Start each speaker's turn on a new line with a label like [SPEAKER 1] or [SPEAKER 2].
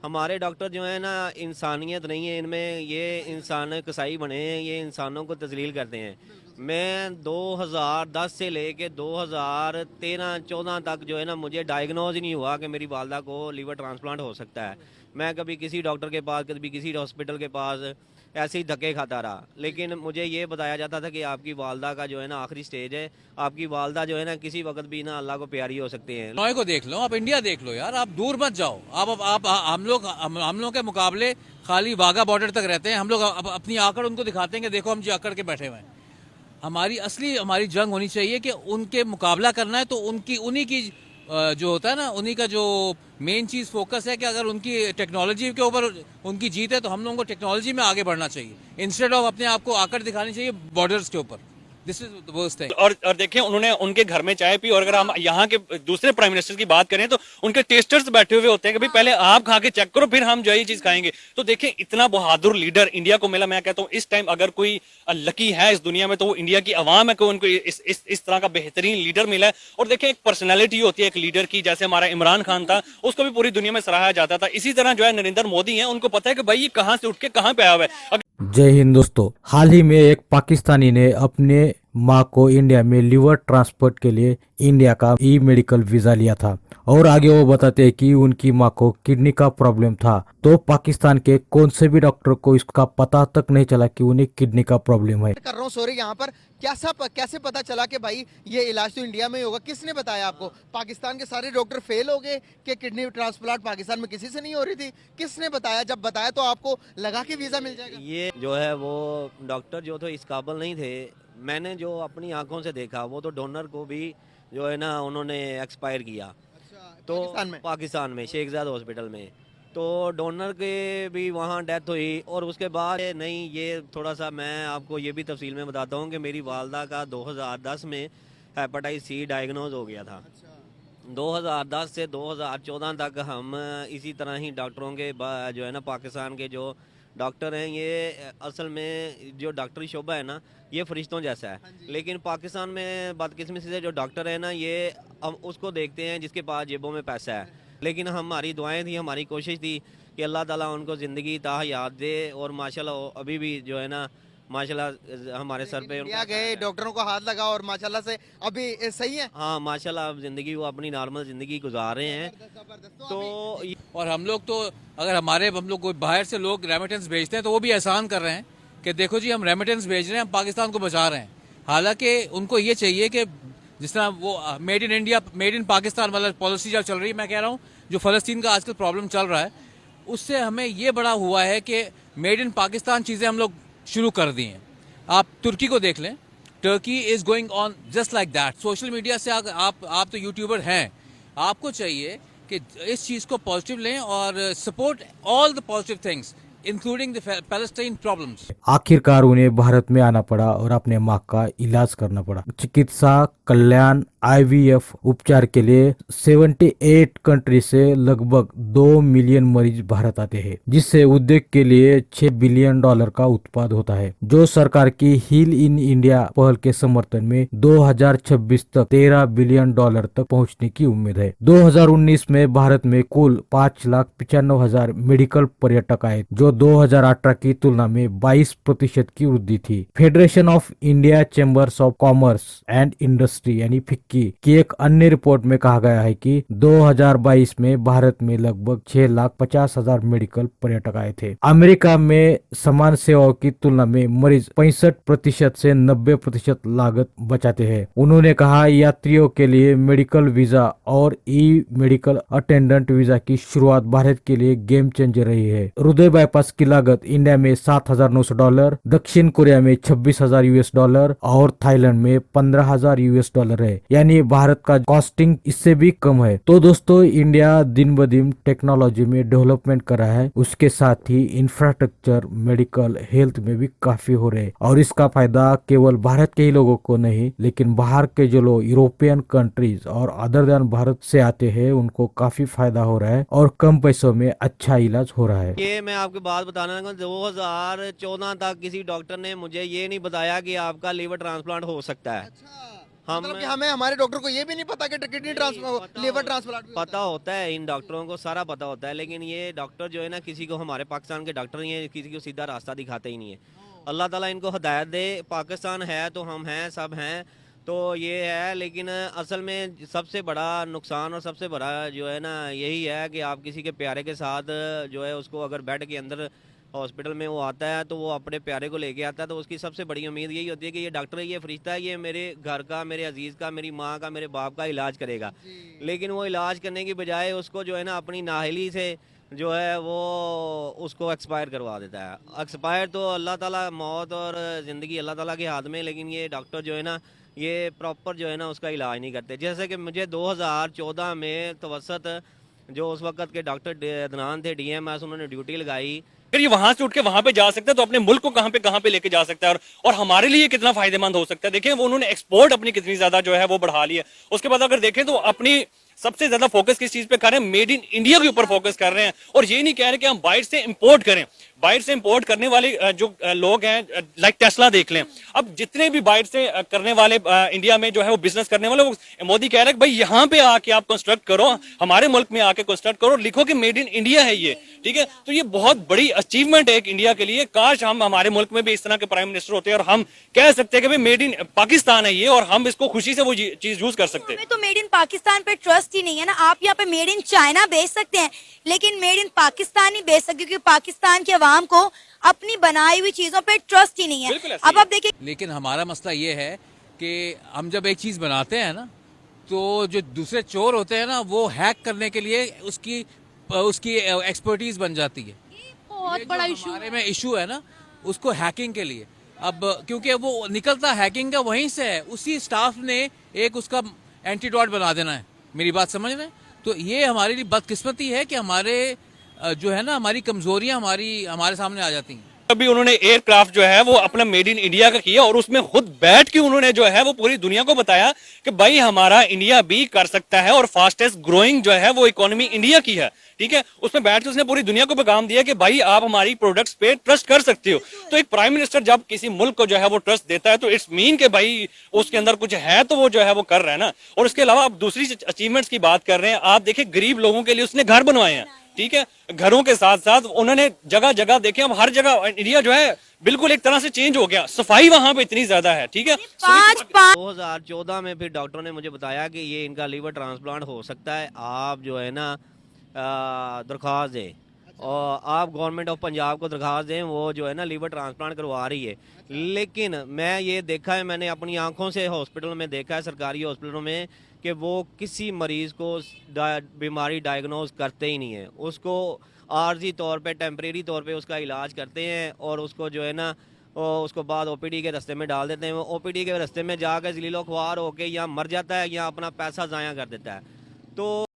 [SPEAKER 1] हमारे डॉक्टर जो है ना, इंसानियत नहीं है इनमें, ये इंसान कसाई बने हैं, ये इंसानों को तजलील करते हैं। मैं 2010 से लेके 2013-14 तक जो है ना, मुझे डायग्नोज ही नहीं हुआ कि मेरी वालदा को लीवर ट्रांसप्लांट हो सकता है। मैं कभी किसी डॉक्टर के पास, कभी किसी हॉस्पिटल के पास ऐसे ही धक्के खाता रहा, लेकिन मुझे ये बताया जाता था कि आपकी वालदा का जो है ना आखिरी स्टेज है, आपकी वालदा जो है ना किसी वक्त भी ना अल्लाह को प्यारी हो सकती हैं।
[SPEAKER 2] नॉय को देख लो, आप इंडिया देख लो यार, आप दूर मत जाओ। आप हम लोग के मुकाबले खाली वाघा बॉर्डर तक रहते हैं। हम लोग अपनी आकड़ उनको दिखाते हैं कि देखो हम जी आकड़ के बैठे हुए हैं। हमारी जंग होनी चाहिए कि उनके मुकाबला करना है तो उनकी उन्हीं की जो होता है ना, उन्हीं का जो मेन चीज फोकस है कि अगर उनकी टेक्नोलॉजी के ऊपर उनकी जीत है तो हम लोगों को टेक्नोलॉजी में आगे बढ़ना चाहिए, इंस्टेड ऑफ अपने आप को आकड़ दिखानी चाहिए बॉर्डर्स के ऊपर। This is the worst thing.
[SPEAKER 3] और देखिए, उन्होंने उनके घर में चाय पी, और अगर हम यहाँ के दूसरे प्राइम मिनिस्टर की बात करें तो उनके टेस्टर्स बैठे हुए होते हैं कि भाई पहले आप खा के चेक करो, फिर हम जो है ये चीज खाएंगे। तो देखिए, इतना बहादुर लीडर इंडिया को मिला। मैं कहता हूँ इस टाइम अगर कोई लकी है इस दुनिया में तो वो इंडिया की आवाम है कि उनको इस तरह का बेहतरीन लीडर मिला है। और देखिए, एक पर्सनैलिटी होती है एक लीडर की, जैसे हमारा इमरान खान था, उसको भी पूरी दुनिया में सराहा जाता था। इसी तरह जो है नरेंद्र मोदी है, उनको पता है कि भाई ये कहाँ से उठ के कहाँ पे आया हुआ है।
[SPEAKER 4] जय हिंद दोस्तों। हाल ही में एक पाकिस्तानी ने अपने मां को इंडिया में लिवर ट्रांसप्लांट के लिए इंडिया का ई मेडिकल वीजा लिया था, और आगे वो बताते हैं कि उनकी मां को किडनी का प्रॉब्लम था। तो पाकिस्तान के कौन से भी डॉक्टर को इसका पता तक नहीं चला कि उन्हें किडनी का प्रॉब्लम है।
[SPEAKER 5] कर रहा हूँ सॉरी, यहाँ पर कैसे पता चला कि भाई ये इलाज तो इंडिया में ही होगा? किसने बताया आपको? पाकिस्तान के सारे डॉक्टर फेल हो गए कि किडनी ट्रांसप्लांट पाकिस्तान में किसी से नहीं हो रही थी? किसने बताया? जब बताया तो आपको लगा कि वीजा मिल जाएगा?
[SPEAKER 1] ये जो है वो डॉक्टर जो थे इस काबिल नहीं थे। मैंने जो अपनी आंखों से देखा, वो तो डोनर को भी जो है ना उन्होंने एक्सपायर किया।
[SPEAKER 5] अच्छा,
[SPEAKER 1] तो
[SPEAKER 5] पाकिस्तान में?
[SPEAKER 1] शेखजाद हॉस्पिटल में तो डोनर के भी वहाँ डेथ हुई। और उसके बाद नहीं, ये थोड़ा सा मैं आपको ये भी तफसील में बताता हूँ कि मेरी वालदा का 2010 में हेपेटाइटिस सी डायग्नोज हो गया था। 2010 से 2014 तक हम इसी तरह ही डॉक्टरों के जो है ना, पाकिस्तान के जो डॉक्टर हैं, ये असल में जो डॉक्टरी शोबा है ना, ये फरिश्तों जैसा है। लेकिन पाकिस्तान में बदकिस्मती से जो डॉक्टर है ना, ये हम उसको देखते हैं जिसके पास जेबों में पैसा है। लेकिन हमारी दुआएं थी, हमारी कोशिश थी कि अल्लाह ताला उनको ज़िंदगी ताहयात दे। और माशाल्लाह अभी भी जो है ना, माशाल्लाह हमारे सर पे
[SPEAKER 5] इंडिया गए, डॉक्टरों को हाथ लगा और माशाल्लाह से अभी सही है।
[SPEAKER 1] हाँ माशाल्लाह, अब ज़िंदगी वो अपनी नॉर्मल ज़िंदगी गुजार रहे हैं। तो
[SPEAKER 2] और हम लोग तो अगर हम लोग कोई बाहर से लोग रेमिटेंस भेजते हैं तो वो भी एहसान कर रहे हैं कि देखो जी हम रेमिटेंस भेज रहे हैं, हम पाकिस्तान को बचा रहे हैं। हालांकि उनको ये चाहिए कि जिस तरह वो made in India made in Pakistan वाला पॉलिसी जब चल रही है, मैं कह रहा हूँ जो फ़लस्तीन का आजकल प्रॉब्लम चल रहा है, उससे हमें ये बड़ा हुआ है कि मेड इन पाकिस्तान चीज़ें हम लोग शुरू कर दी हैं। आप तुर्की को देख लें, Turkey is going on just like that. Social media से आप तो यूट्यूबर हैं, आपको चाहिए कि इस चीज़ को पॉजिटिव लें और support all the positive things including the Palestine problems.
[SPEAKER 4] आखिरकार उन्हें भारत में आना पड़ा और अपने मां का इलाज करना पड़ा। चिकित्सा कल्याण आईवीएफ उपचार के लिए 78 कंट्री से लगभग 2 मिलियन मरीज भारत आते हैं, जिससे उद्योग के लिए $6 बिलियन का उत्पाद होता है, जो सरकार की हील इन इंडिया पहल के समर्थन में 2026 तक $13 बिलियन तक पहुंचने की उम्मीद है। 2019 में भारत में कुल 5,95,000 मेडिकल पर्यटक आए, जो 2018 की तुलना में 22% की वृद्धि थी। Federation of India chambers of commerce and industry यानी फिक्की की एक अन्य रिपोर्ट में कहा गया है कि 2022 में भारत में लगभग 6,50,000 मेडिकल पर्यटक आए थे। अमेरिका में समान सेवाओं की तुलना में मरीज 65% से 90% लागत बचाते हैं। उन्होंने कहा, यात्रियों के लिए मेडिकल वीजा और ई मेडिकल अटेंडेंट वीजा की शुरुआत भारत के लिए गेम चेंजर रही है। हृदय बाईपास की लागत इंडिया में $7,900, दक्षिण कोरिया में $26,000 और थाईलैंड में $15,000 है, यानी भारत का कॉस्टिंग इससे भी कम है। तो दोस्तों, इंडिया दिन ब दिन टेक्नोलॉजी में डेवलपमेंट कर रहा है, उसके साथ ही इंफ्रास्ट्रक्चर मेडिकल हेल्थ में भी काफी हो रहे हैं, और इसका फायदा केवल भारत के ही लोगों को नहीं, लेकिन बाहर के जो लोग यूरोपियन कंट्रीज और अदर देन भारत से आते हैं उनको काफी फायदा हो रहा है और कम पैसों में अच्छा इलाज हो रहा है।
[SPEAKER 1] ये मैं आपकी बात बताना चाहूँगा, 2014 तक किसी डॉक्टर ने मुझे ये नहीं बताया कि आपका लीवर ट्रांसप्लांट हो सकता है।
[SPEAKER 5] अच्छा,
[SPEAKER 1] हम
[SPEAKER 5] मतलब कि हमें हमारे डॉक्टर को ये भी नहीं पता कि किडनी ट्रांसप्लांट लिवर ट्रांसप्लांट
[SPEAKER 1] पता होता है, इन डॉक्टरों को सारा पता होता है, लेकिन ये डॉक्टर जो है ना किसी को, हमारे पाकिस्तान के डॉक्टर ही हैं, किसी को सीधा रास्ता दिखाते ही नहीं है। अल्लाह ताला इनको हदायत दे। पाकिस्तान है तो हम हैं, सब हैं, तो ये है। लेकिन असल में सबसे बड़ा नुकसान और सबसे बड़ा जो है ना यही है कि आप किसी के प्यारे के साथ जो है उसको अगर बेड के अंदर हॉस्पिटल में वो आता है तो वो अपने प्यारे को लेके आता है, तो उसकी सबसे बड़ी उम्मीद यही होती है कि ये डॉक्टर, ये फरिश्ता है, ये मेरे घर का, मेरे अजीज़ का, मेरी माँ का, मेरे बाप का इलाज करेगा। लेकिन वो इलाज करने की बजाय उसको जो है ना अपनी नाहली से जो है वो उसको एक्सपायर करवा देता है। एक्सपायर तो अल्लाह ताला, मौत और ज़िंदगी अल्लाह ताला के हाथ में, लेकिन ये डॉक्टर जो है ना ये प्रॉपर जो है ना उसका इलाज नहीं करते। जैसे कि मुझे 2014 में तवसत जो उस वक्त के डॉक्टर अदनान थे, DMS, उन्होंने ड्यूटी लगाई।
[SPEAKER 3] फिर ये वहां से उठ के वहां पे जा सकता है तो अपने मुल्क को कहां पे लेके जा सकता है, और हमारे लिए कितना फायदेमंद हो सकता है। देखें वो उन्होंने एक्सपोर्ट अपनी कितनी ज्यादा जो है वो बढ़ा ली है। उसके बाद अगर देखें तो अपनी सबसे ज्यादा फोकस किस चीज पे कर रहे हैं, मेड इन इंडिया के ऊपर फोकस कर रहे हैं। और ये नहीं कह रहे कि हम बाहर से इंपोर्ट करें। बाहर से इंपोर्ट करने वाले जो लोग हैं, लाइक टेस्ला देख लें, अब जितने भी बाहर से करने वाले इंडिया में जो है वो बिजनेस करने वाले, वो मोदी कह रहे हैं भाई यहाँ पे आके आप कंस्ट्रक्ट करो, हमारे मुल्क में आके कंस्ट्रक्ट करो, लिखो कि मेड इन इंडिया है ये, ठीक है। तो ये बहुत बड़ी अचीवमेंट है एक इंडिया के लिए। काश हम हमारे मुल्क में भी इस तरह के प्राइम मिनिस्टर होते और हम कह सकते हैं कि भाई मेड इन पाकिस्तान है ये, और हम इसको खुशी से वो चीज यूज कर सकते हैं।
[SPEAKER 6] हमें तो मेड इन पाकिस्तान पे ट्रस्ट ही नहीं है ना। आप यहाँ पे मेड इन चाइना बेच सकते हैं, लेकिन मेड इन पाकिस्तान ही बेच सकते, क्योंकि पाकिस्तान के अवाम को अपनी बनाई हुई चीजों पे ट्रस्ट ही नहीं है।
[SPEAKER 3] बिल्कुल ऐसे
[SPEAKER 6] अब
[SPEAKER 3] ही
[SPEAKER 6] आप देखिए,
[SPEAKER 2] लेकिन हमारा मसला ये है कि हम जब एक चीज बनाते हैं ना, तो जो दूसरे चोर होते हैं ना, वो हैक करने के लिए उसकी एक्सपर्टीज बन जाती है।
[SPEAKER 7] बहुत बड़ा इशू
[SPEAKER 2] हमारे में इशू है ना उसको हैकिंग के लिए। अब क्योंकि वो निकलता हैकिंग का वहीं से है, उसी स्टाफ ने एक उसका एंटीडोट बना देना है। मेरी बात समझ रहे हैं? तो ये हमारे लिए बदकिस्मती है कि हमारे जो है ना हमारी कमजोरियां हमारे सामने आ जाती हैं।
[SPEAKER 3] अभी उन्होंने एयरक्राफ्ट जो है वो अपना मेड इन इंडिया का किया, और उसमें खुद बैठ के उन्होंने जो है वो पूरी दुनिया को बताया कि भाई हमारा इंडिया भी कर सकता है, और फास्टेस्ट ग्रोइंग जो है वो इकोनॉमी इंडिया की है, ठीक है। उसमें बैठ के उसने पूरी दुनिया को पैगाम दिया कि भाई आप हमारी प्रोडक्ट्स पे ट्रस्ट कर सकते हो। तो एक प्राइम मिनिस्टर जब किसी मुल्क को जो है वो ट्रस्ट देता है तो इट्स मीन कि भाई उसके अंदर कुछ है, तो वो जो है वो कर रहा है ना। और उसके अलावा आप दूसरी अचीवमेंट्स की बात कर रहे हैं, आप देखिए गरीब लोगों के लिए उसने घर बनवाए हैं, ठीक है। घरों के साथ साथ उन्होंने जगह जगह देखे, अब हर जगह इंडिया जो है बिल्कुल एक तरह से चेंज हो गया, सफाई वहां पे इतनी ज्यादा है, ठीक है।
[SPEAKER 1] 2014 में फिर डॉक्टरों ने मुझे बताया कि ये इनका लीवर ट्रांसप्लांट हो सकता है, आप जो है ना दरख्वास्त दें, और आप गवर्नमेंट ऑफ पंजाब को दरख्वास्त दें, वो जो है ना लीवर ट्रांसप्लांट करवा रही है। लेकिन मैं ये देखा है, मैंने अपनी आंखों से हॉस्पिटल में देखा है, सरकारी हॉस्पिटलों में, कि वो किसी मरीज़ को बीमारी डायग्नोज करते ही नहीं है। उसको आर्जी तौर पे, टेम्परेरी तौर पे उसका इलाज करते हैं, और उसको जो है ना उसको बाद OPD के रास्ते में डाल देते हैं। वो OPD के रास्ते में जाकर जलीलो ख्वार होकर या मर जाता है या अपना पैसा ज़ाया कर देता है। तो